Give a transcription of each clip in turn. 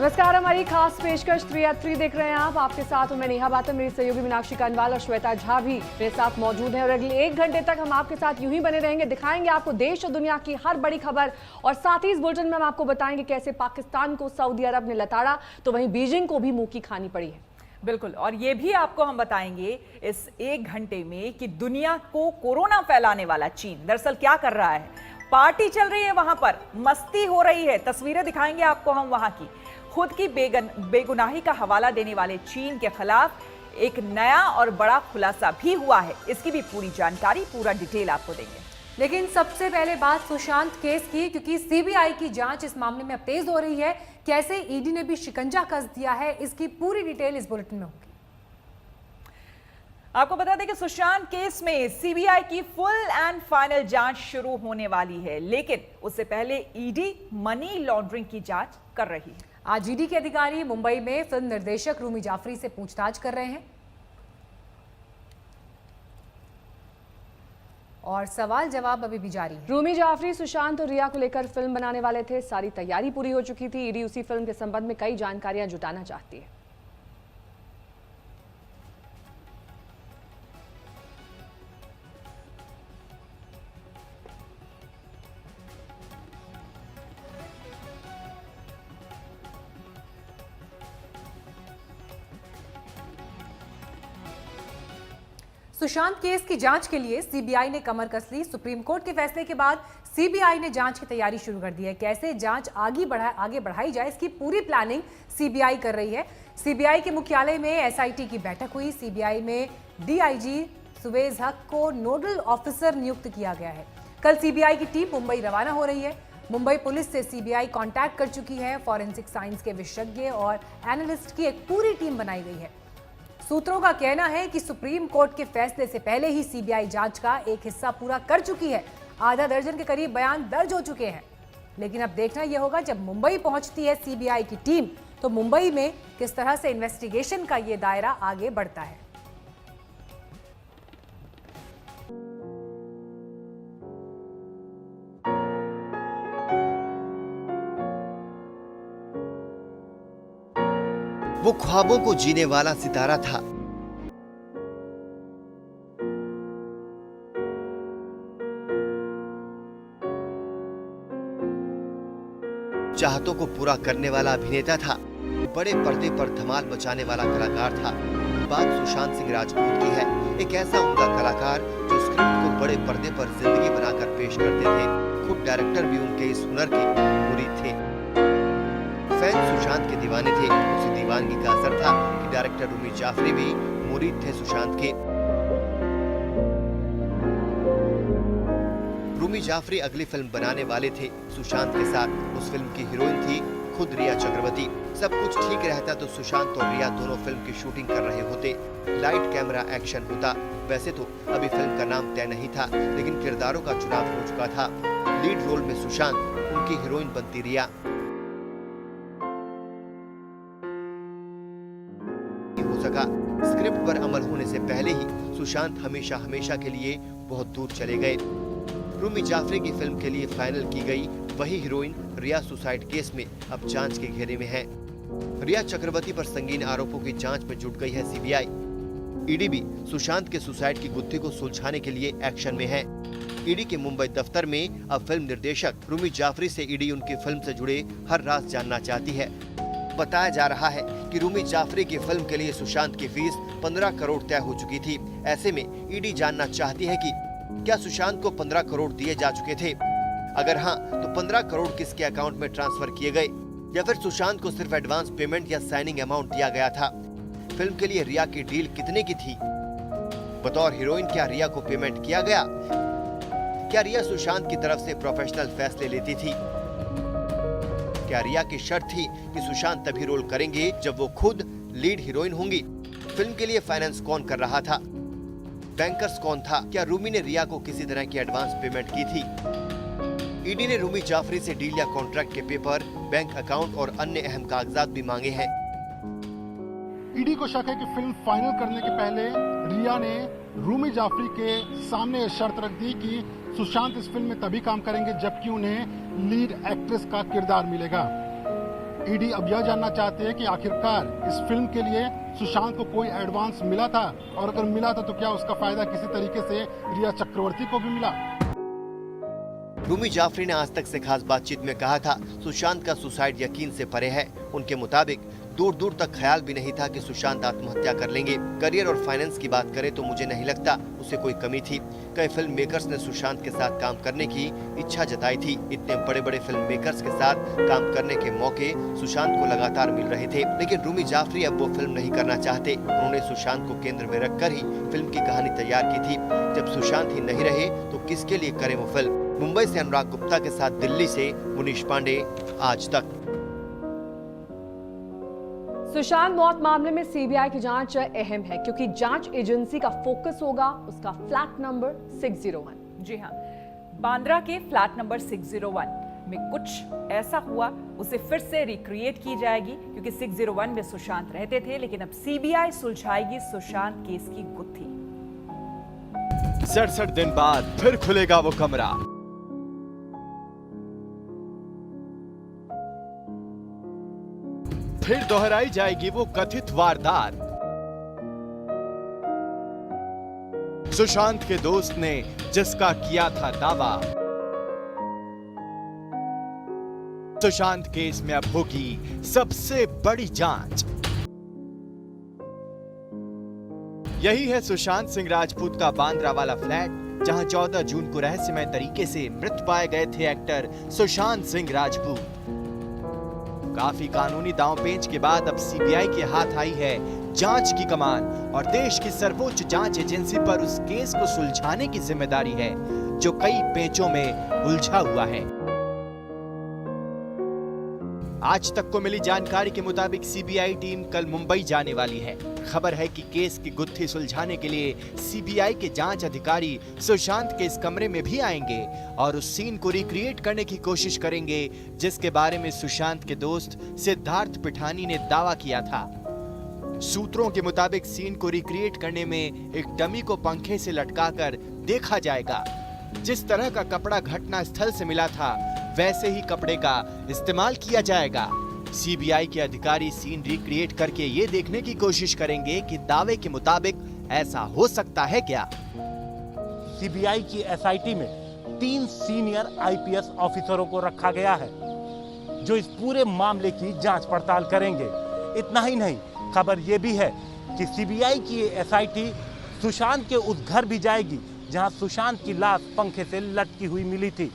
नमस्कार, हमारी खास पेशकश 3 देख रहे हैं आप। आपके साथ हूं मैं नेहा बातम, मेरी सहयोगी मीनाक्षी कनवाल और श्वेता झा भी मेरे साथ मौजूद हैं और अगले 1 घंटे तक हम आपके साथ यूं ही बने रहेंगे। दिखाएंगे आपको देश और दुनिया की हर बड़ी खबर और साथ ही इस बुलेटिन में हम आपको बताएंगे कैसे पाकिस्तान को सऊदी अरब ने लताड़ा तो वहीं बीजिंग को भी मुंह की खानी पड़ी है। बिल्कुल, और ये भी आपको हम बताएंगे इस 1 घंटे में कि दुनिया को कोरोना फैलाने वाला चीन दरअसल क्या कर रहा है। पार्टी चल रही है, वहां पर मस्ती हो रही है, तस्वीरें दिखाएंगे आपको हम वहां की। खुद की बेगुनाही का हवाला देने वाले चीन के खिलाफ एक नया और बड़ा खुलासा भी हुआ है। इसकी भी पूरी जानकारी, पूरा डिटेल आपको देंगे। लेकिन सबसे पहले बात सुशांत केस की, क्योंकि सीबीआई की जांच इस मामले में अब तेज हो रही है। कैसे ईडी ने भी शिकंजा कस दिया है, इसकी पूरी डिटेल इस बुलेटिन में होगी। आपको बता दें कि सुशांत केस में सीबीआई की फुल एंड फाइनल जांच शुरू होने वाली है, लेकिन उससे पहले ईडी मनी लॉन्ड्रिंग की जांच कर रही है। आज ईडी के अधिकारी मुंबई में फिल्म निर्देशक रूमी जाफरी से पूछताछ कर रहे हैं और सवाल जवाब अभी भी जारी है। रूमी जाफरी सुशांत और रिया को लेकर फिल्म बनाने वाले थे। सारी तैयारी पूरी हो चुकी थी। ईडी उसी फिल्म के संबंध में कई जानकारियां जुटाना चाहती है। सुशांत केस की जांच के लिए सीबीआई ने कमर कस ली। सुप्रीम कोर्ट के फैसले के बाद सीबीआई ने जांच की तैयारी शुरू कर दी है। कैसे जांच आगे बढ़ाई जाए, इसकी पूरी प्लानिंग सीबीआई कर रही है। सीबीआई के मुख्यालय में एसआईटी की बैठक हुई। सीबीआई में डीआईजी सुवेज हक को नोडल ऑफिसर नियुक्त किया गया है। कल सीबीआई की टीम मुंबई रवाना हो रही है। मुंबई पुलिस से सीबीआई कांटेक्ट कर चुकी है। फॉरेंसिक साइंस के विशेषज्ञ और एनालिस्ट की एक पूरी टीम बनाई गई है। सूत्रों का कहना है कि सुप्रीम कोर्ट के फैसले से पहले ही सीबीआई जांच का एक हिस्सा पूरा कर चुकी है। आधा दर्जन के करीब बयान दर्ज हो चुके हैं। लेकिन अब देखना यह होगा जब मुंबई पहुंचती है सीबीआई की टीम, तो मुंबई में किस तरह से इन्वेस्टिगेशन का यह दायरा आगे बढ़ता है। वो ख्वाबों को जीने वाला सितारा था। चाहतों को पूरा करने वाला अभिनेता था। बड़े पर्दे पर धमाल मचाने वाला कलाकार था। बात सुशांत सिंह राजपूत की है, एक ऐसा उम्दा कलाकार जो स्क्रिप्ट को बड़े पर्दे पर जिंदगी बनाकर पेश करते थे। खुद डायरेक्टर भी उनके इस हुनर के मुरीद थे। फैन सुशांत के दीवाने थे। उसी दीवानगी का असर था कि डायरेक्टर रूमी जाफरी भी मुरीद थे सुशांत के। रूमी जाफरी अगली फिल्म बनाने वाले थे सुशांत के साथ। उस फिल्म की हीरोइन थी खुद रिया चक्रवर्ती। सब कुछ ठीक रहता तो सुशांत और रिया दोनों फिल्म की शूटिंग कर रहे होते। लाइट कैमरा एक्शन होता। वैसे तो अभी फिल्म का नाम तय नहीं था, लेकिन किरदारों का चुनाव हो चुका था। लीड रोल में सुशांत, उनकी हीरोइन बनती रिया। स्क्रिप्ट पर अमल होने से पहले ही सुशांत हमेशा के लिए बहुत दूर चले गए। रूमी जाफरी की फिल्म के लिए फाइनल की गई वही हीरोइन रिया सुसाइड केस में अब जांच के घेरे में है। रिया चक्रवर्ती पर संगीन आरोपों की जांच में जुट गई है सीबीआई। ईडी भी सुशांत के सुसाइड की गुत्थी को सुलझाने के लिए एक्शन में है। ईडी के मुंबई दफ्तर में अब फिल्म निर्देशक रूमी जाफरी से ईडी उनकी फिल्म से जुड़े हर राज जानना चाहती है। बताया जा रहा है कि रूमी जाफरी की फिल्म के लिए सुशांत की फीस 15 करोड़ तय हो चुकी थी। ऐसे में ईडी जानना चाहती है कि क्या सुशांत को 15 करोड़ दिए जा चुके थे। अगर हाँ, तो 15 करोड़ किसके अकाउंट में ट्रांसफर किए गए, या फिर सुशांत को सिर्फ एडवांस पेमेंट या साइनिंग अमाउंट दिया गया था। फिल्म के लिए रिया की डील कितने की थी। बतौर हीरोइन क्या रिया को पेमेंट किया गया। क्या रिया सुशांत की तरफ से प्रोफेशनल फैसले लेती थी। क्या रिया की शर्त थी कि सुशांत तभी रोल करेंगे जब वो खुद लीड हीरोइन होंगी। फिल्म के लिए फाइनेंस कौन कर रहा था, बैंकर्स कौन था। क्या रूमी ने रिया को किसी तरह की एडवांस पेमेंट की थी। ईडी ने रूमी जाफरी से डील या कॉन्ट्रैक्ट के पेपर, बैंक अकाउंट और अन्य अहम कागजात भी मांगे हैं। ईडी को शक है कि फिल्म फाइनल करने के पहले रिया ने रूमी जाफरी के सामने ये शर्त रख दी कि सुशांत इस फिल्म में तभी काम करेंगे जबकि उन्हें लीड एक्ट्रेस का किरदार मिलेगा। ईडी अब यह जानना चाहते हैं कि आखिरकार इस फिल्म के लिए सुशांत को कोई एडवांस मिला था, और अगर मिला था तो क्या उसका फायदा किसी तरीके से रिया चक्रवर्ती को भी मिला। रूमी जाफरी ने आज तक से खास बातचीत में कहा था, सुशांत का सुसाइड यकीन से परे है। उनके मुताबिक दूर दूर तक ख्याल भी नहीं था कि सुशांत आत्महत्या कर लेंगे। करियर और फाइनेंस की बात करें तो मुझे नहीं लगता उसे कोई कमी थी। कई फिल्म मेकर्स ने सुशांत के साथ काम करने की इच्छा जताई थी। इतने बड़े बड़े फिल्म मेकर्स के साथ काम करने के मौके सुशांत को लगातार मिल रहे थे, लेकिन रूमी जाफरी अब वो फिल्म नहीं करना चाहते। उन्होंने सुशांत को केंद्र में रखकर ही फिल्म की कहानी तैयार की थी। जब सुशांत ही नहीं रहे तो किसके लिए करें वो फिल्म। मुंबई से अनुराग गुप्ता के साथ दिल्ली से मुनीश पांडे, आज तक। सुशांत मौत मामले में सीबीआई की जांच अहम है, क्योंकि जांच एजेंसी का फोकस होगा उसका फ्लैट नंबर 601। जी हाँ, बांद्रा के फ्लैट नंबर 601 में कुछ ऐसा हुआ उसे फिर से रिक्रिएट की जाएगी, क्योंकि 601 में सुशांत रहते थे, लेकिन अब सीबीआई सुलझाएगी सुशांत केस की गुत्थी। 67 दिन बाद फिर खुलेगा वो कमरा। फिर दोहराई जाएगी वो कथित वारदात। सुशांत के दोस्त ने जिसका किया था दावा। सुशांत केस में अब होगी सबसे बड़ी जांच। यही है सुशांत सिंह राजपूत का बांद्रा वाला फ्लैट, जहां 14 जून को रहस्यमय तरीके से मृत पाए गए थे एक्टर सुशांत सिंह राजपूत। काफी कानूनी दांवपेच के बाद अब सीबीआई के हाथ आई है जांच की कमान, और देश की सर्वोच्च जांच एजेंसी पर उस केस को सुलझाने की जिम्मेदारी है जो कई पेचों में उलझा हुआ है। आज तक को मिली जानकारी के मुताबिक सीबीआई टीम कल मुंबई जाने वाली है। खबर है कि केस की गुत्थी सुलझाने के लिए सीबीआई के जांच अधिकारी सुशांत के इस कमरे में भी आएंगे और उस सीन को रिक्रिएट करने की कोशिश करेंगे जिसके बारे में सुशांत के दोस्त सिद्धार्थ पिठानी ने दावा किया था। सूत्रों के मुताबिक सीन को रिक्रिएट करने में एक डमी को पंखे से लटकाकर देखा जाएगा। जिस तरह का कपड़ा घटना स्थल से मिला था वैसे ही कपड़े का इस्तेमाल किया जाएगा। सीबीआई के अधिकारी सीन रिक्रिएट करके ये देखने की कोशिश करेंगे कि दावे के मुताबिक ऐसा हो सकता है क्या। सीबीआई की एसआईटी में 3 सीनियर आईपीएस ऑफिसरों को रखा गया है जो इस पूरे मामले की जांच पड़ताल करेंगे। इतना ही नहीं, खबर यह भी है कि सीबीआई की एसआईटी सुशांत के उस घर भी जाएगी जहां सुशांत की लाश पंखे से लटकी हुई मिली थी।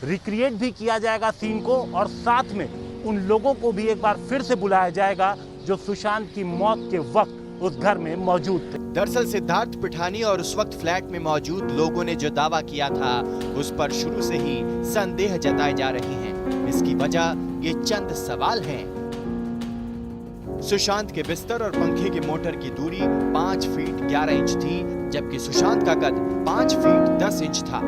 रिक्रिएट भी किया जाएगा सीन को, और साथ में उन लोगों को भी एक बार फिर से बुलाया जाएगा जो सुशांत की मौत के वक्त उस घर में मौजूद थे। दरअसल सिद्धार्थ पिठानी और उस वक्त फ्लैट में मौजूद लोगों ने जो दावा किया था उस पर शुरू से ही संदेह जताए जा रहे हैं। इसकी वजह ये चंद सवाल हैं। सुशांत के बिस्तर और पंखे के मोटर की दूरी 5 फीट 11 इंच थी, जबकि सुशांत का कद 5 फीट 10 इंच था।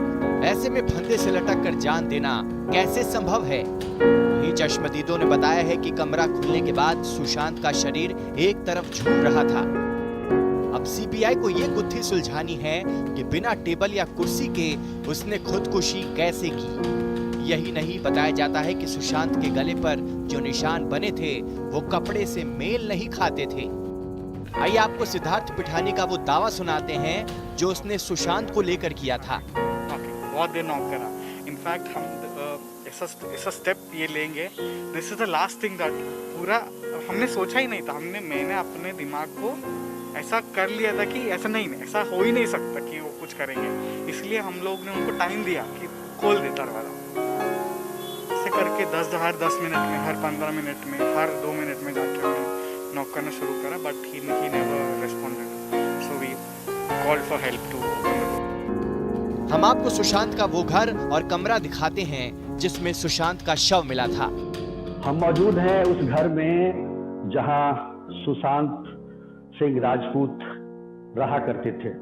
ऐसे में फंदे से लटक कर जान देना कैसे संभव है? वहीं चश्मदीदों ने बताया है कि कमरा खुलने के बाद सुशांत का शरीर एक तरफ झूम रहा था। अब सीबीआई को यह गुत्थी सुलझानी है कि बिना टेबल या कुर्सी के उसने खुदकुशी कैसे की। यही नहीं, बताया जाता है कि सुशांत के गले पर जो निशान बने थे वो कपड़े से मेल नहीं खाते थे। आइए आपको सिद्धार्थ पिठानी का वो दावा सुनाते हैं जो उसने सुशांत को लेकर किया था। बहुत देर नॉक करा। इनफैक्ट हम ऐसा स्टेप ये लेंगे, this is the last thing that पूरा हमने सोचा ही नहीं था। मैंने अपने दिमाग को ऐसा कर लिया था कि ऐसा हो ही नहीं सकता कि वो कुछ करेंगे, इसलिए हम लोग ने उनको टाइम दिया कि खोल दे दरवाजा। ऐसे करके 10 मिनट में, हर 15 मिनट में, हर 2 मिनट में जाके हमने नॉक करना शुरू करा, but he never responded, so we called for help to open the door. हम आपको सुशांत का वो घर और कमरा दिखाते हैं जिसमें सुशांत का शव मिला था। हम मौजूद हैं उस घर में जहां सुशांत सिंह राजपूत रहा करते थे,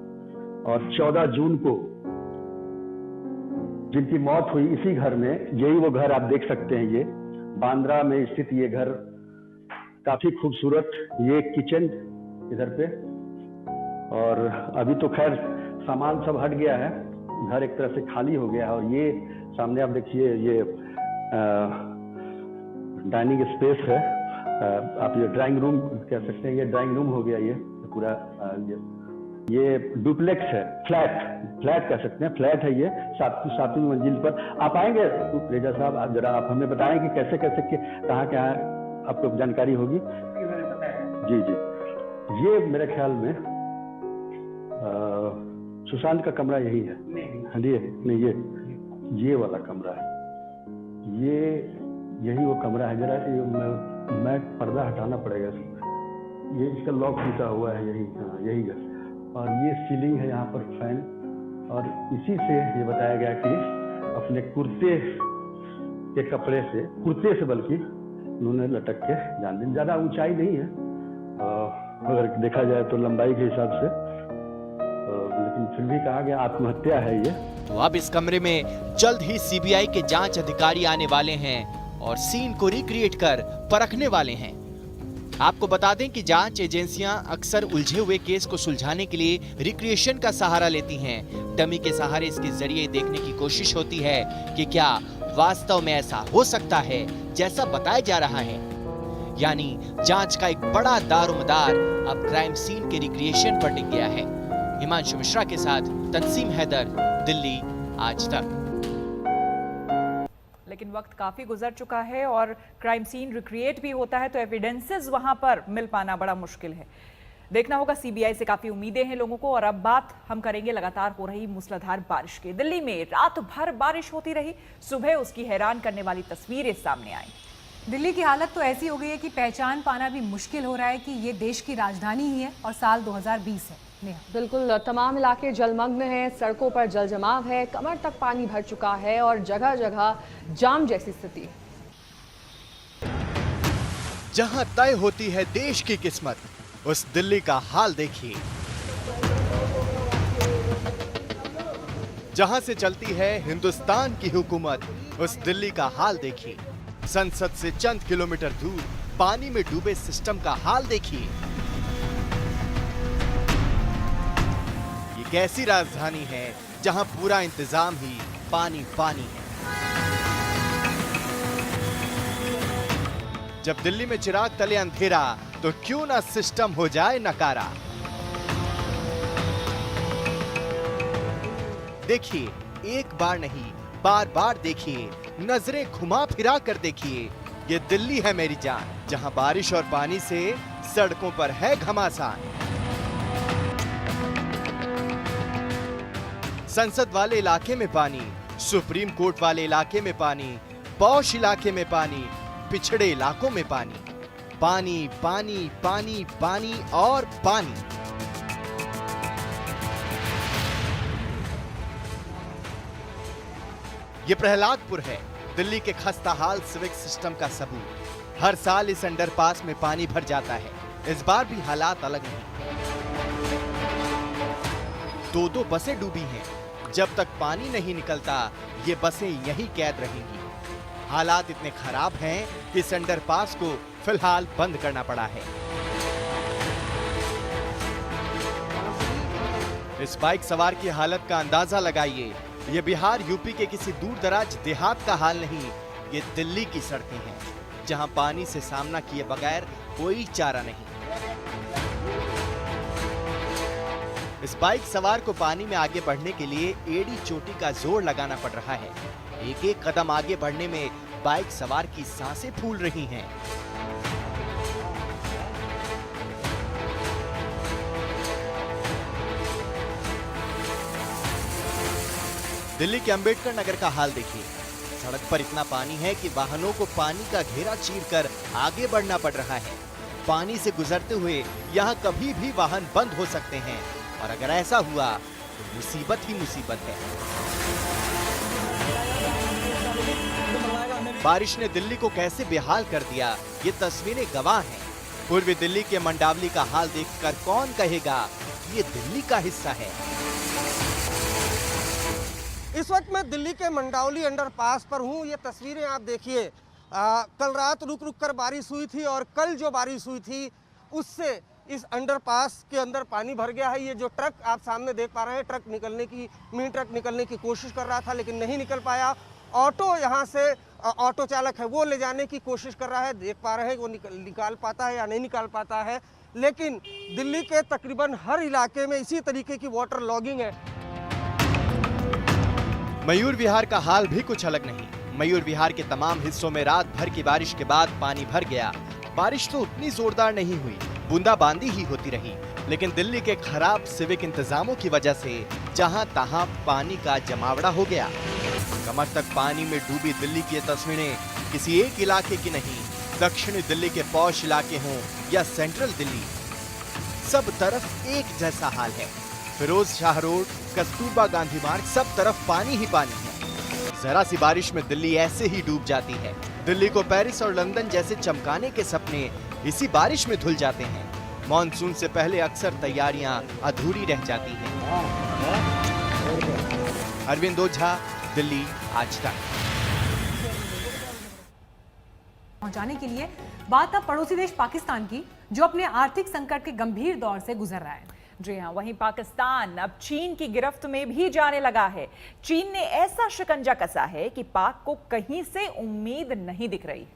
और 14 जून को जिनकी मौत हुई इसी घर में, यही वो घर आप देख सकते हैं। ये बांद्रा में स्थित ये घर काफी खूबसूरत, ये किचन इधर पे, और अभी तो खैर सामान सब हट गया है, घर एक तरह से खाली हो गया है। और ये सामने आप देखिए, ये डाइनिंग स्पेस है, आप ये ड्राइंग रूम कह सकते हैं, ये ड्राइंग रूम हो गया ये पूरा। ये डुप्लेक्स है, फ्लैट कह सकते हैं, फ्लैट है ये, सातवीं मंजिल पर। आप आएंगे रेजा साहब, आप जरा आप हमें बताएं कि कैसे कहाँ आपको जानकारी होगी। जी जी, ये मेरे ख्याल में सुशांत का कमरा यही है। नहीं, ये वाला कमरा है, यही वो कमरा है। जरा मैं पर्दा हटाना पड़ेगा, ये इसका लॉक टूटा हुआ है, यही है। और ये सीलिंग है, यहाँ पर फैन, और इसी से ये बताया गया कि अपने कुर्ते से बल्कि उन्होंने लटक के जान दी। ज्यादा ऊंचाई नहीं है अगर देखा जाए तो लंबाई के हिसाब से, लेकिन फिर भी कहा गया आत्महत्या है ये। तो अब इस कमरे में जल्द ही सीबीआई के जांच अधिकारी आने वाले हैं और सीन को रिक्रिएट कर परखने वाले हैं। आपको बता दें कि जांच एजेंसियां अक्सर उलझे हुए केस को सुलझाने के लिए रिक्रिएशन का सहारा लेती हैं। डमी के सहारे इसके जरिए देखने की कोशिश होती है कि क्या वास्तव में ऐसा हो सकता है जैसा बताया जा रहा है। यानी जांच का एक बड़ा दारोमदार अब क्राइम सीन के रिक्रिएशन पर टिक गया है। हिमांशु मिश्रा के साथ तंसीम हैदर, दिल्ली आज तक। लेकिन वक्त काफी गुजर चुका है और क्राइम सीन रिक्रिएट भी होता है तो एविडेंसेस वहां पर मिल पाना बड़ा मुश्किल है। देखना होगा, सीबीआई से काफी उम्मीदें हैं लोगों को। और अब बात हम करेंगे लगातार हो रही मूसलाधार बारिश की। दिल्ली में रात भर बारिश होती रही, सुबह उसकी हैरान करने वाली तस्वीरें सामने आई। दिल्ली की हालत तो ऐसी हो गई है कि पहचान पाना भी मुश्किल हो रहा है कि ये देश की राजधानी ही है और साल 2020 है। बिल्कुल, तमाम इलाके जलमग्न हैं, सड़कों पर जल जमाव है, कमर तक पानी भर चुका है और जगह जगह जाम जैसी स्थिति है। जहां तय होती है देश की किस्मत, उस दिल्ली का हाल देखिए। जहां से चलती है हिंदुस्तान की हुकूमत, उस दिल्ली का हाल देखिए। संसद से चंद किलोमीटर दूर पानी में डूबे सिस्टम का हाल देखिए। ये कैसी राजधानी है जहां पूरा इंतजाम ही पानी पानी है। जब दिल्ली में चिराग तले अंधेरा तो क्यों ना सिस्टम हो जाए नकारा। देखिए, एक बार नहीं बार बार देखिए, नजरें घुमा फिरा कर देखिए। ये दिल्ली है मेरी जान, जहां बारिश और पानी से सड़कों पर है घमासान। संसद वाले इलाके में पानी, सुप्रीम कोर्ट वाले इलाके में पानी, पॉश इलाके में पानी, पिछड़े इलाकों में पानी, पानी पानी पानी पानी और पानी। ये प्रहलादपुर है, दिल्ली के खस्ताहाल सिविक सिस्टम का सबूत। हर साल इस अंडरपास में पानी भर जाता है, इस बार भी हालात अलग नहीं। दो बसें डूबी हैं। जब तक पानी नहीं निकलता ये बसें यहीं कैद रहेंगी। हालात इतने खराब हैं कि इस अंडरपास को फिलहाल बंद करना पड़ा है। इस बाइक सवार की हालत का अंदाजा लगाइए। ये बिहार यूपी के किसी दूर दराज देहात का हाल नहीं, ये दिल्ली की सड़कें हैं जहां पानी से सामना किए बगैर कोई चारा नहीं। इस बाइक सवार को पानी में आगे बढ़ने के लिए एड़ी चोटी का जोर लगाना पड़ रहा है। एक एक कदम आगे बढ़ने में बाइक सवार की सांसें फूल रही हैं। दिल्ली के अंबेडकर नगर का हाल देखिए। सड़क पर इतना पानी है कि वाहनों को पानी का घेरा चीरकर आगे बढ़ना पड़ रहा है। पानी से गुजरते हुए यहाँ कभी भी वाहन बंद हो सकते हैं और अगर ऐसा हुआ तो मुसीबत ही मुसीबत है। बारिश ने दिल्ली को कैसे बेहाल कर दिया, ये तस्वीरें गवाह हैं। पूर्वी दिल्ली के मंडावली का हाल देखकर कौन कहेगा कि ये दिल्ली का हिस्सा है। इस वक्त मैं दिल्ली के मंडावली अंडरपास पर हूँ। ये तस्वीरें आप देखिए। कल रात रुक रुक कर बारिश हुई थी और कल जो बारिश हुई थी उससे इस अंडरपास के अंदर पानी भर गया है। ये जो ट्रक आप सामने देख पा रहे हैं, मिनी ट्रक निकलने की कोशिश कर रहा था लेकिन नहीं निकल पाया। ऑटो यहाँ से ऑटो चालक है वो ले जाने की कोशिश कर रहा है, देख पा रहे हैं वो निकाल पाता है या नहीं निकाल पाता है। लेकिन दिल्ली के तकरीबन हर इलाके में इसी तरीके की वाटर लॉगिंग है। मयूर विहार का हाल भी कुछ अलग नहीं। मयूर विहार के तमाम हिस्सों में रात भर की बारिश के बाद पानी भर गया। बारिश तो उतनी जोरदार नहीं हुई, बूंदाबांदी ही होती रही, लेकिन दिल्ली के खराब सिविक इंतजामों की वजह से जहां तहां पानी का जमावड़ा हो गया। कमर तक पानी में डूबी दिल्ली की ये तस्वीरें किसी एक इलाके की नहीं, दक्षिणी दिल्ली के पॉश इलाके हों या सेंट्रल दिल्ली, सब तरफ एक जैसा हाल है। फिरोज शाह रोड, कस्तूरबा गांधी मार्ग, सब तरफ पानी ही पानी है। जरा सी बारिश में दिल्ली ऐसे ही डूब जाती है। दिल्ली को पेरिस और लंदन जैसे चमकाने के सपने इसी बारिश में धुल जाते हैं। मॉनसून से पहले अक्सर तैयारियां अधूरी रह जाती हैं। अरविंद ओझा, दिल्ली आज तक। पहुंचाने के लिए बात अब पड़ोसी देश पाकिस्तान की, जो अपने आर्थिक संकट के गंभीर दौर से गुजर रहा है। जी हाँ, वहीं पाकिस्तान अब चीन की गिरफ्त में भी जाने लगा है। चीन ने ऐसा शिकंजा कसा है कि पाक को कहीं से उम्मीद नहीं दिख रही।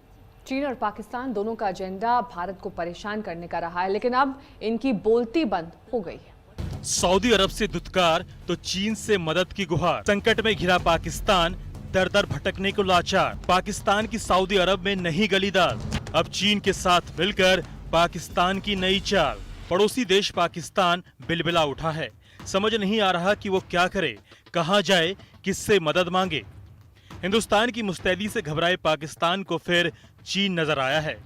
चीन और पाकिस्तान दोनों का एजेंडा भारत को परेशान करने का रहा है, लेकिन अब इनकी बोलती बंद हो गई है। सऊदी अरब से धुतकार तो चीन से मदद की गुहार। संकट में घिरा पाकिस्तान दर दर भटकने को लाचार। पाकिस्तान की सऊदी अरब में नहीं गली दाल, अब चीन के साथ मिलकर पाकिस्तान की नई चाल। पड़ोसी देश पाकिस्तान बिलबिला उठा है, समझ नहीं आ रहा कि वो क्या करे, कहां जाए, किससे मदद मांगे। हिंदुस्तान की मुस्तैदी से घबराए पाकिस्तान को फिर चीन नजर आया है।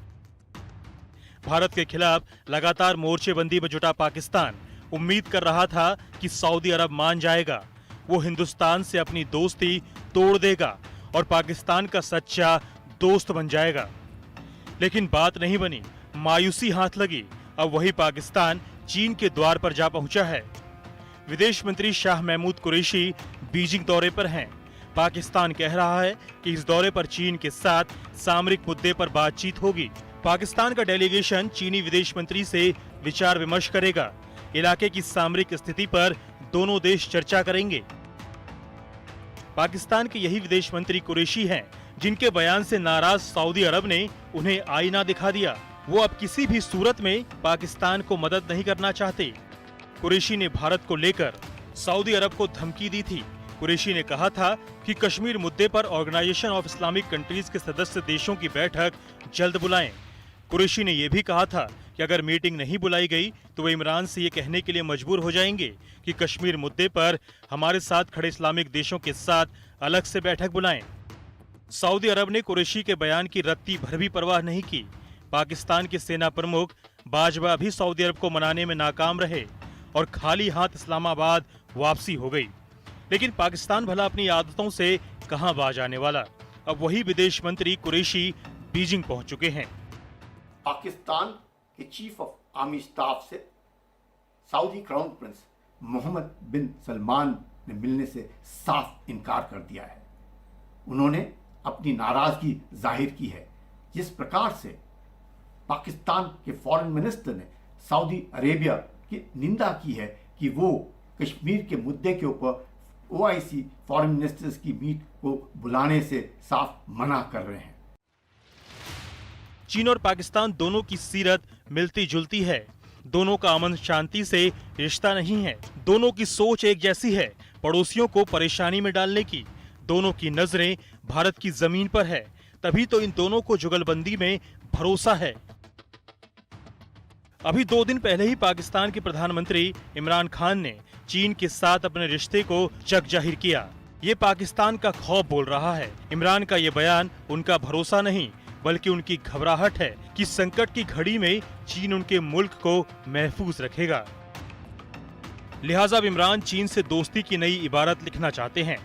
भारत के खिलाफ लगातार मोर्चेबंदी में जुटा पाकिस्तान उम्मीद कर रहा था कि सऊदी अरब मान जाएगा, वो हिंदुस्तान से अपनी दोस्ती तोड़ देगा और पाकिस्तान का सच्चा दोस्त बन जाएगा। लेकिन बात नहीं बनी, मायूसी हाथ लगी। अब वही पाकिस्तान चीन के द्वार पर जा पहुंचा है। विदेश मंत्री शाह महमूद कुरैशी बीजिंग दौरे पर हैं। पाकिस्तान कह रहा है कि इस दौरे पर चीन के साथ सामरिक मुद्दे पर बातचीत होगी। पाकिस्तान का डेलीगेशन चीनी विदेश मंत्री से विचार विमर्श करेगा। इलाके की सामरिक स्थिति पर दोनों देश चर्चा करेंगे। पाकिस्तान के यही विदेश मंत्री कुरैशी हैं, जिनके बयान से नाराज सऊदी अरब ने उन्हें आईना दिखा दिया। वो अब किसी भी सूरत में पाकिस्तान को मदद नहीं करना चाहते। कुरैशी ने भारत को लेकर सऊदी अरब को धमकी दी थी। कुरैशी ने कहा था कि कश्मीर मुद्दे पर ऑर्गेनाइजेशन ऑफ इस्लामिक कंट्रीज के सदस्य देशों की बैठक जल्द बुलाएं। कुरैशी ने यह भी कहा था कि अगर मीटिंग नहीं बुलाई गई तो वे इमरान से ये कहने के लिए मजबूर हो जाएंगे कि कश्मीर मुद्दे पर हमारे साथ खड़े इस्लामिक देशों के साथ अलग से बैठक बुलाएं। सऊदी अरब ने कुरैशी के बयान की रत्ती भर भी परवाह नहीं की। पाकिस्तान के सेना प्रमुख बाजवा भी सऊदी अरब को मनाने में नाकाम रहे और खाली हाथ इस्लामाबाद वापसी हो गई। लेकिन पाकिस्तान भला अपनी आदतों से कहां बाज आने वाला। अब वही विदेश मंत्री कुरैशी बीजिंग पहुंच चुके हैं। पाकिस्तान के चीफ ऑफ आर्मी स्टाफ से सऊदी क्राउन प्रिंस मोहम्मद बिन सलमान ने मिलने से साफ इनकार कर दिया है। उन्होंने अपनी नाराजगी जाहिर की है। जिस प्रकार से पाकिस्तान के फॉरेन मिनिस्टर ने सऊदी अरेबिया की निंदा की है कि वो कश्मीर के मुद्दे के ऊपर ओआईसी फॉरेन मिनिस्टर्स की मीट को बुलाने से साफ मना कर रहे हैं। चीन और पाकिस्तान दोनों की सीरत मिलती जुलती है। दोनों का अमन शांति से रिश्ता नहीं है। दोनों की सोच एक जैसी है, पड़ोसियों को परेशानी में डालने की। दोनों की नजरें भारत की जमीन पर है, तभी तो इन दोनों को जुगलबंदी में भरोसा है। अभी 2 दिन पहले ही पाकिस्तान के प्रधानमंत्री इमरान खान ने चीन के साथ अपने रिश्ते को जग जाहिर किया। ये पाकिस्तान का खौफ बोल रहा है। इमरान का ये बयान उनका भरोसा नहीं बल्कि उनकी घबराहट है कि संकट की घड़ी में चीन उनके मुल्क को महफूज रखेगा। लिहाजा अब इमरान चीन से दोस्ती की नई इबारत लिखना चाहते हैं।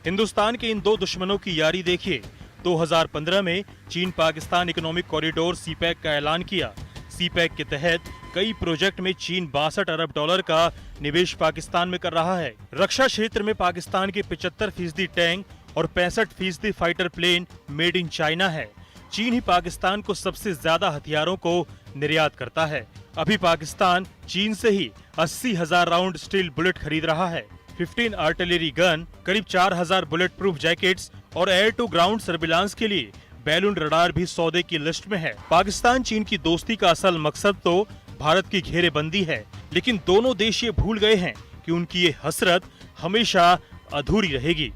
हिंदुस्तान के इन दो दुश्मनों की यारी देखिए। 2015 में चीन पाकिस्तान इकोनॉमिक कॉरिडोर सीपैक का ऐलान किया। सीपैक के तहत कई प्रोजेक्ट में चीन 62 अरब डॉलर का निवेश पाकिस्तान में कर रहा है। रक्षा क्षेत्र में पाकिस्तान के 75% टैंक और 65% fighter plane made in China है। चीन ही पाकिस्तान को सबसे ज्यादा हथियारों को निर्यात करता है। अभी पाकिस्तान चीन से ही 80,000 राउंड स्टील बुलेट खरीद रहा है, 15 आर्टिलरी गन, करीब 4,000 बुलेट प्रूफ जैकेट्स और एयर टू ग्राउंड सर्विलांस के लिए बैलून रडार भी सौदे की लिस्ट में है। पाकिस्तान चीन की दोस्ती का असल मकसद तो भारत की घेरेबंदी है, लेकिन दोनों देश ये भूल गए हैं कि उनकी ये हसरत हमेशा अधूरी रहेगी।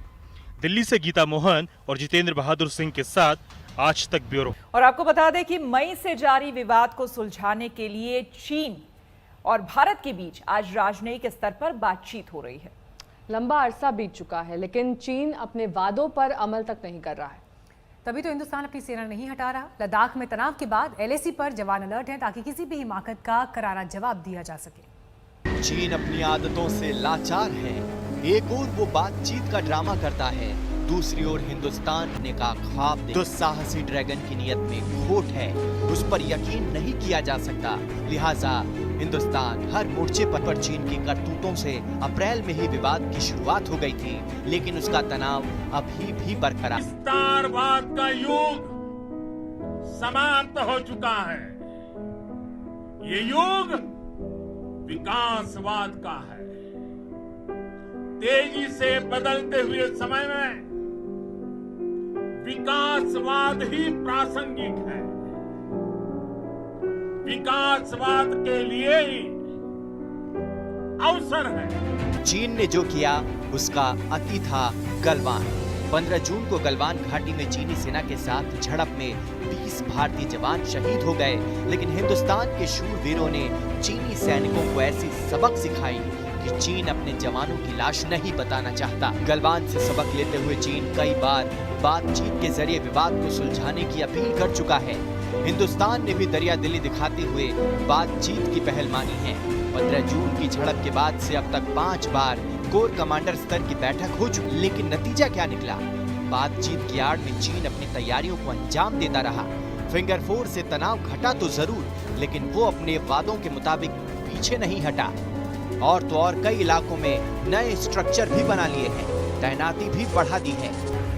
दिल्ली से गीता मोहन और जितेंद्र बहादुर सिंह के साथ आज तक ब्यूरो। और आपको बता दें कि मई से जारी विवाद को सुलझाने के लिए चीन और भारत के बीच आज राजनयिक स्तर पर बातचीत हो रही है। लंबा अरसा बीत चुका है, लेकिन चीन अपने वादों पर अमल तक नहीं कर रहा है। तभी तो हिंदुस्तान अपनी सेना नहीं हटा रहा। लद्दाख में तनाव के बाद LAC पर जवान अलर्ट हैं ताकि किसी भी हिमाकत का करारा जवाब दिया जा सके। चीन अपनी आदतों से लाचार है। एक ओर वो बातचीत का ड्रामा करता है, दूसरी ओर हिंदुस्तान ने का ख्वाब दुस्साहसी ड्रैगन की नियत में खोट है, उस पर यकीन नहीं किया जा सकता। लिहाजा हिंदुस्तान हर मोर्चे पर चीन की करतूतों से अप्रैल में ही विवाद की शुरुआत हो गई थी, लेकिन उसका तनाव अभी भी बरकरार। विस्तारवाद का युग समाप्त हो चुका है। ये युग विकासवाद का है। तेजी से बदलते हुए समय में विकासवाद ही प्रासंगिक है। विकासवाद के लिए ही अवसर है। चीन ने जो किया उसका अति था गलवान। 15 जून को गलवान घाटी में चीनी सेना के साथ झड़प में 20 भारतीय जवान शहीद हो गए, लेकिन हिंदुस्तान के शूरवीरों ने चीनी सैनिकों को ऐसी सबक सिखाई कि चीन अपने जवानों की लाश नहीं बताना चाहता। गलवान से सबक लेते हुए चीन कई बार बातचीत के जरिए विवाद को सुलझाने की अपील कर चुका है। हिंदुस्तान ने भी दरिया दिली दिखाते हुए बातचीत की पहल मानी है। 15 जून की झड़प के बाद से अब तक 5 बार कोर कमांडर स्तर की बैठक हो चुकी, लेकिन नतीजा क्या निकला? बातचीत की आड़ में चीन अपनी तैयारियों को अंजाम देता रहा। फिंगर 4 से तनाव घटा तो जरूर, लेकिन वो अपने वादों के मुताबिक पीछे नहीं हटा। और तो और कई इलाकों में नए स्ट्रक्चर भी बना लिए हैं, तैनाती भी बढ़ा दी है।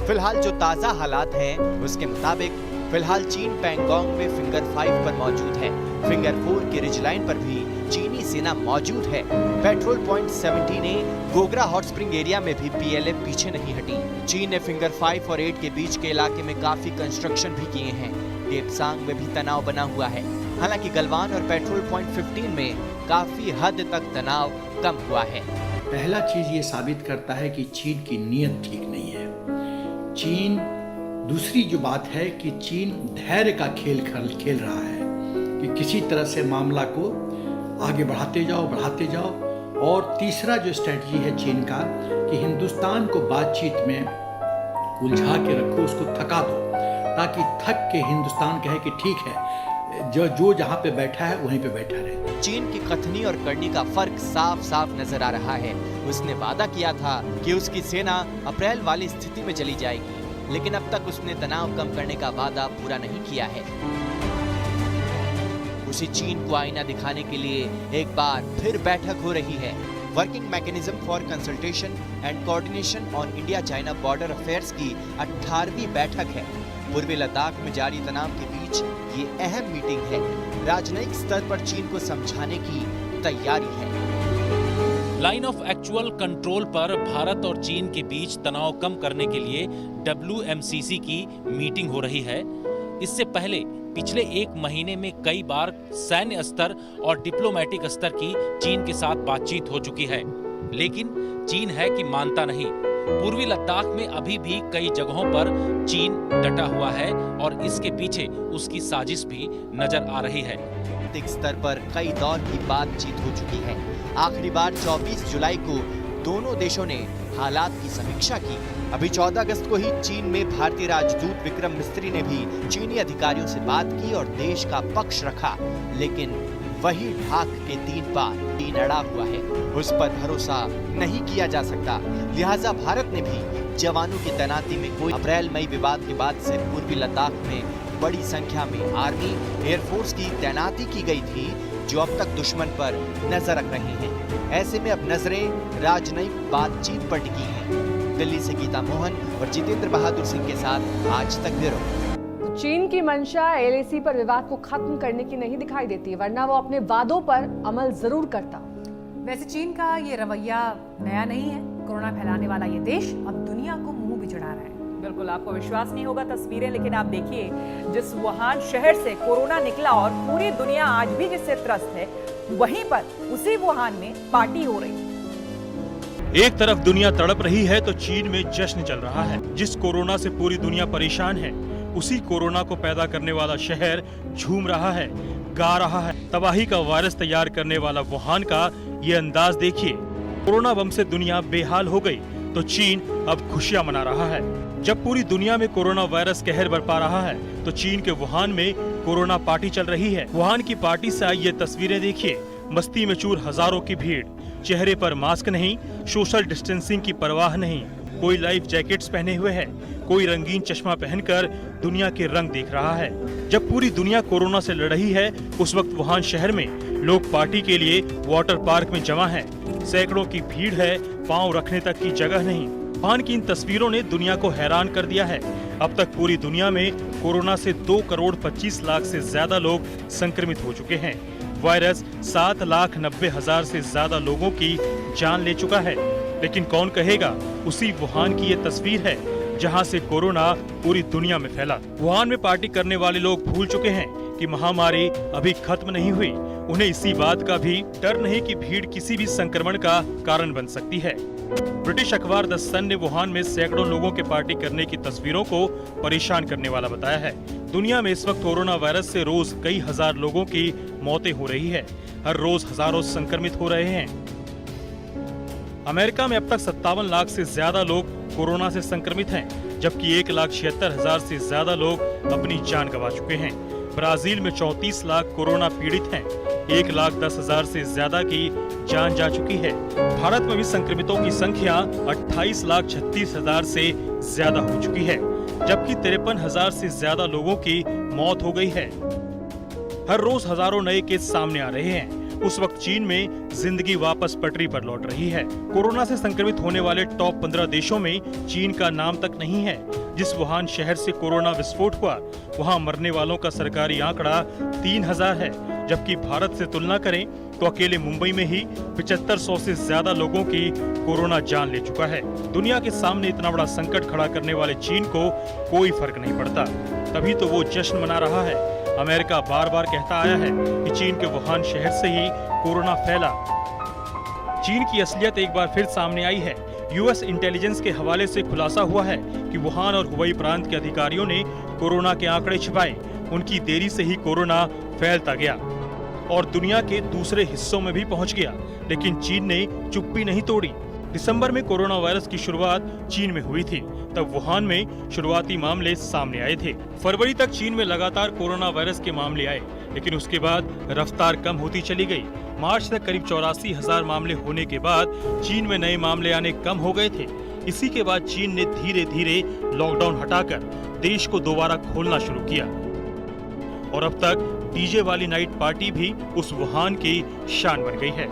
फिलहाल जो ताजा हालात हैं उसके मुताबिक फिलहाल चीन पैंगोंग में फिंगर 5 पर मौजूद है। फिंगर 4 के रिज लाइन पर भी चीनी सेना मौजूद है। Petrol point 17A Gogra hot spring area में भी PLA पीछे नहीं हटी। चीन ने फिंगर 5 और 8 के बीच के इलाके में काफी कंस्ट्रक्शन भी किए हैं। डेप्सांग में भी तनाव बना हुआ है। हालांकि गलवान और पेट्रोल पॉइंट 15 में काफी हद तक तनाव कम हुआ है। पहला चीज ये साबित करता है कि चीन की नीयत ठीक नहीं है। चीन, दूसरी जो बात है कि चीन धैर्य का खेल रहा है कि किसी तरह से मामला को आगे बढ़ाते जाओ। और तीसरा जो स्ट्रेटजी है चीन का कि हिंदुस्तान को बातचीत में उलझा के रखो, उसको थका दो, ताकि थक के हिंदुस्तान कहे कि ठीक है, जो जहां पे बैठा है वहीं पे बैठा रहे। चीन की कथनी और करनी का फर्क साफ साफ नजर आ रहा है। उसने वादा किया था कि उसकी सेना अप्रैल वाली स्थिति में चली जाएगी, लेकिन अब तक उसने तनाव कम करने का वादा पूरा नहीं किया है। उसी चीन को आईना दिखाने के लिए एक बार फिर बैठक हो रही है। Working mechanism for consultation and coordination on India China border affairs की 18वीं बैठक है। पूर्वी लद्दाख में जारी तनाव के बीच ये अहम मीटिंग है। राजनयिक स्तर पर चीन को समझाने की तैयारी है। लाइन ऑफ एक्चुअल कंट्रोल पर भारत और चीन के बीच तनाव कम करने के लिए WMCC की मीटिंग हो रही है। इससे पहले पिछले 1 महीने में कई बार सैन्य स्तर और डिप्लोमेटिक स्तर की चीन के साथ बातचीत हो चुकी है, लेकिन चीन है कि मानता नहीं। पूर्वी लद्दाख में अभी भी कई जगहों पर चीन डटा हुआ है और इसके पीछे उसकी साजिश भी नजर आ रही है। स्तर पर कई दौर की बातचीत हो चुकी है। आखिरी बार 24 जुलाई को दोनों देशों ने हालात की समीक्षा की। अभी 14 अगस्त को ही चीन में भारतीय राजदूत विक्रम मिस्त्री ने भी चीनी अधिकारियों से बात की और देश का पक्ष रखा, लेकिन वही ढाक के 3 बार चीन अड़ा हुआ है। उस पर भरोसा नहीं किया जा सकता। लिहाजा भारत ने भी जवानों की तैनाती में कोई अप्रैल मई विवाद के बाद से पूर्वी लद्दाख में बड़ी संख्या में आर्मी एयरफोर्स की तैनाती की गई थी, जो अब तक दुश्मन पर नजर रख रही हैं। ऐसे में अब नजरें राजनयिक बातचीत पर टिकी हैं। दिल्ली से गीता मोहन और जितेंद्र बहादुर सिंह के साथ आज तक ब्यूरो। चीन की मंशा LAC पर विवाद को खत्म करने की नहीं दिखाई देती, वरना वो अपने वादों पर अमल जरूर करता। वैसे चीन का ये रवैया नया नहीं है। कोरोना फैलाने वाला ये देश अब दुनिया को मुंह भी चढ़ा रहा है। बिल्कुल, आपको विश्वास नहीं होगा तस्वीरें, लेकिन आप देखिए जिस वुहान शहर से कोरोना निकला और पूरी दुनिया आज भी जिससे त्रस्त है, वहीं पर उसी वुहान में पार्टी हो रही है। एक तरफ दुनिया तड़प रही है तो चीन में जश्न चल रहा है। जिस कोरोना से पूरी दुनिया परेशान है, उसी कोरोना को पैदा करने वाला शहर झूम रहा है, गा रहा है। तबाही का वायरस तैयार करने वाला वुहान का ये अंदाज देखिए। कोरोना बम से दुनिया बेहाल हो गई तो चीन अब खुशियां मना रहा है। जब पूरी दुनिया में कोरोना वायरस कहर बरपा रहा है तो चीन के वुहान में कोरोना पार्टी चल रही है। वुहान की पार्टी से आई ये तस्वीरें देखिए। मस्ती में चूर हजारों की भीड़, चेहरे पर मास्क नहीं, सोशल डिस्टेंसिंग की परवाह नहीं। कोई लाइफ जैकेट्स पहने हुए है, कोई रंगीन चश्मा पहनकर दुनिया के रंग देख रहा है। जब पूरी दुनिया कोरोना से लड़ रही है, उस वक्त वुहान शहर में लोग पार्टी के लिए वाटर पार्क में जमा हैं। सैकड़ों की भीड़ है, पांव रखने तक की जगह नहीं। वुहान की इन तस्वीरों ने दुनिया को हैरान कर दिया है। अब तक पूरी दुनिया में कोरोना से 2 करोड़ 25 लाख से ज्यादा लोग संक्रमित हो चुके हैं। वायरस 7,90,000 से ज्यादा लोगों की जान ले चुका है। लेकिन कौन कहेगा उसी वुहान की ये तस्वीर है जहां से कोरोना पूरी दुनिया में फैला। वुहान में पार्टी करने वाले लोग भूल चुके हैं कि महामारी अभी खत्म नहीं हुई। उन्हें इसी बात का भी डर नहीं कि भीड़ किसी भी संक्रमण का कारण बन सकती है। ब्रिटिश अखबार द सन ने वुहान में सैकड़ों लोगों के पार्टी करने की तस्वीरों को परेशान करने वाला बताया है। दुनिया में इस वक्त कोरोना वायरस से रोज कई हजार लोगों की मौतें हो रही है। हर रोज हजारों संक्रमित हो रहे हैं। अमेरिका में अब तक 57 लाख से ज्यादा लोग कोरोना से संक्रमित हैं, जबकि 1,76,000 से ज्यादा लोग अपनी जान गंवा चुके हैं। ब्राजील में 34 लाख कोरोना पीड़ित हैं। 1,10,000 से ज्यादा की जान जा चुकी है। भारत में भी संक्रमितों की संख्या 28,36,000 से ज्यादा हो चुकी है, जबकि 53,000 से ज्यादा लोगों की मौत हो गई है। हर रोज हजारों नए केस सामने आ रहे हैं। उस वक्त चीन में जिंदगी वापस पटरी पर लौट रही है। कोरोना से संक्रमित होने वाले टॉप 15 देशों में चीन का नाम तक नहीं है। जिस वुहान शहर से कोरोना विस्फोट हुआ, वहां मरने वालों का सरकारी आंकड़ा 3,000 है, जबकि भारत से तुलना करें तो अकेले मुंबई में ही 7500 से ज्यादा लोगों की कोरोना जान ले चुका है। दुनिया के सामने इतना बड़ा संकट खड़ा करने वाले चीन को कोई फर्क नहीं पड़ता, तभी तो वो जश्न मना रहा है। अमेरिका बार बार कहता आया है कि चीन के वुहान शहर से ही कोरोना फैला। चीन की असलियत एक बार फिर सामने आई है। यूएस इंटेलिजेंस के हवाले से खुलासा हुआ है कि वुहान और हुबई प्रांत के अधिकारियों ने कोरोना के आंकड़े छिपाए। उनकी देरी से ही कोरोना फैलता गया और दुनिया के दूसरे हिस्सों में भी पहुंच गया, लेकिन चीन ने चुप्पी नहीं तोड़ी। दिसंबर में कोरोना वायरस की शुरुआत चीन में हुई थी, तब वुहान में शुरुआती मामले सामने आए थे। फरवरी तक चीन में लगातार कोरोना वायरस के मामले आए, लेकिन उसके बाद रफ्तार कम होती चली गई। मार्च तक करीब 84,000 मामले होने के बाद चीन में नए मामले आने कम हो गए थे। इसी के बाद चीन ने धीरे धीरे लॉकडाउन हटाकर देश को दोबारा खोलना शुरू किया और अब तक डीजे वाली नाइट पार्टी भी उस वुहान की शान बन गई है।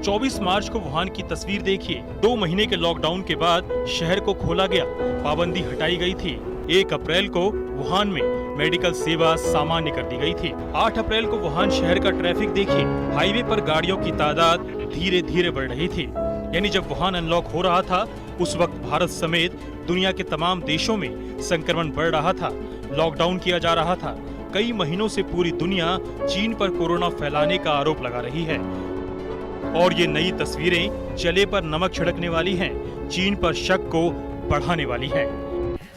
24 मार्च को वुहान की तस्वीर देखिए। 2 महीने के लॉकडाउन के बाद शहर को खोला गया, पाबंदी हटाई गई थी। 1 अप्रैल को वुहान में मेडिकल सेवा सामान्य कर दी गई थी। 8 अप्रैल को वुहान शहर का ट्रैफिक देखिए। हाईवे पर गाड़ियों की तादाद धीरे धीरे बढ़ रही थी। यानी जब वुहान अनलॉक हो रहा था, उस वक्त भारत समेत दुनिया के तमाम देशों में संक्रमण बढ़ रहा था, लॉकडाउन किया जा रहा था। कई महीनों से पूरी दुनिया चीन पर कोरोना फैलाने का आरोप लगा रही है और ये नई तस्वीरें जले पर नमक छिड़कने वाली हैं, चीन पर शक को बढ़ाने वाली हैं।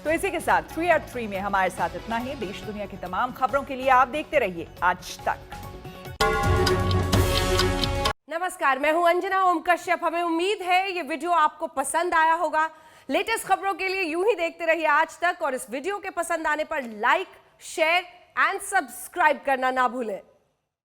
तो इसी के साथ 3 at 3 में हमारे साथ इतना ही। देश दुनिया की तमाम खबरों के लिए आप देखते रहिए आज तक। नमस्कार, मैं हूं अंजना ओम कश्यप। हमें उम्मीद है ये वीडियो आपको पसंद आया होगा। लेटेस्ट खबरों के लिए यूं ही देखते रहिए आज तक और इस वीडियो के पसंद आने पर लाइक, शेयर एंड सब्सक्राइब करना ना भूलें।